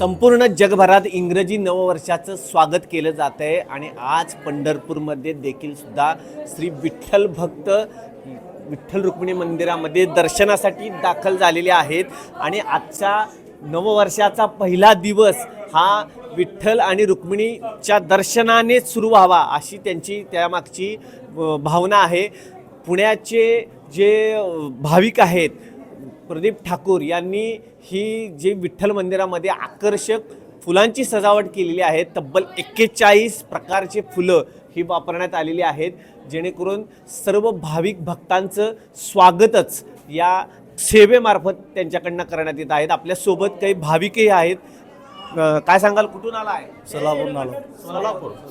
संपूर्ण जगभरात इंग्रजी नववर्षाचं स्वागत केलं जात आहे आणि आज पंढरपूरमध्ये देखील सुद्धा श्री विठ्ठल भक्त विठ्ठल रुक्मिणी मंदिरामध्ये दर्शनासाठी दाखल झालेले आहेत आणि आजच्या नववर्षाचा पहिला दिवस हा विठ्ठल आणि रुक्मिणीच्या दर्शनाने सुरू व्हावा अशी त्यांची त्यामागची भावना आहे। पुण्याचे जे भाविक आहेत प्रदीप ठाकूर यांनी ही जी विठ्ठल मंदिरामध्ये आकर्षक फुलांची सजावट केलेली आहे। तब्बल 41 प्रकारचे फुलं ही वापरण्यात आलेली आहेत जेणेकरून सर्व भाविक भक्तांचं स्वागतच या सेवेमार्फत त्यांच्याकडनं करण्यात येत आहेत। आपल्यासोबत काही भाविकही आहेत। काय सांगाल, कुठून आला आहे? सोलापूरवरून आलो।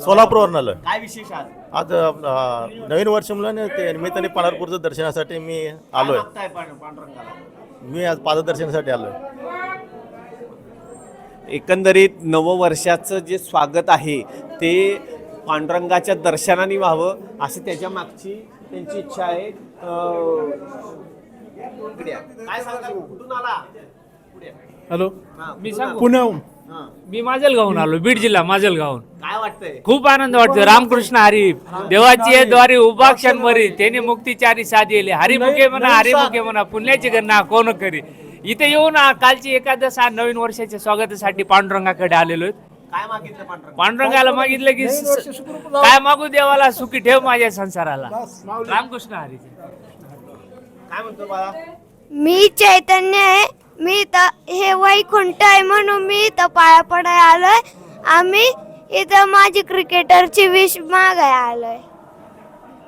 सोलापूरवरून आलो। काय विशेष आज नवीन वर्ष मुलाने ते निमित्ताने पंढरपूरचं दर्शनासाठी मी आलोय। मी आज पाददर्शनासाठी आलोय। एकंदरीत नववर्षाचं जे स्वागत आहे ते पांडुरंगाच्या दर्शनाने व्हावं असं त्याच्या मागची त्यांची इच्छा आहे। काय सांगाल, कुठून आला? हॅलो, मी सांगू पुण्याहून मी माजलगावून आलो, बीड जिल्हा माजलगावून। काय वाटतंय? खूप आनंद वाटतो। रामकृष्ण हरी देवाची आहे द्वारी उभा क्षण मरी त्याने मुक्तीचारी साधेले हरिमुखे म्हणा हरिमुखे म्हणा पुण्याची गणना कोण करी। इथे येऊन कालची एकादश नवीन वर्षाच्या स्वागतासाठी पांडुरंगाकडे आलेलो आहेत। काय मागितलं पांडुरंग? पांडुरंगाला मागितलं की काय मागू देवाला सुखी ठेव माझ्या संसाराला। रामकृष्ण हरी। काय म्हणतो बाळा? मी चैतन्य आहे। मी इथं हे वैकुंठ आहे म्हणून मी इथं पाया पडाय आलोय। आम्ही इथं माझी क्रिकेटरची विश मागाय आलोय।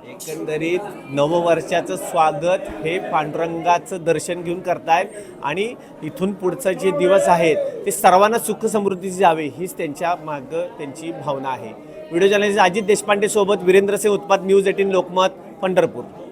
एकंदरीत नववर्षाचं स्वागत हे पांडुरंगाचं दर्शन घेऊन करतायत आणि इथून पुढचं जे दिवस आहेत ते सर्वांना सुख समृद्धीची जावे हीच त्यांच्या मागं त्यांची भावना आहे। व्हिडिओ जर्नलिस्ट अजित देशपांडे सोबत वीरेंद्र सिंह उत्पात, न्यूज 18 लोकमत, पंढरपूर।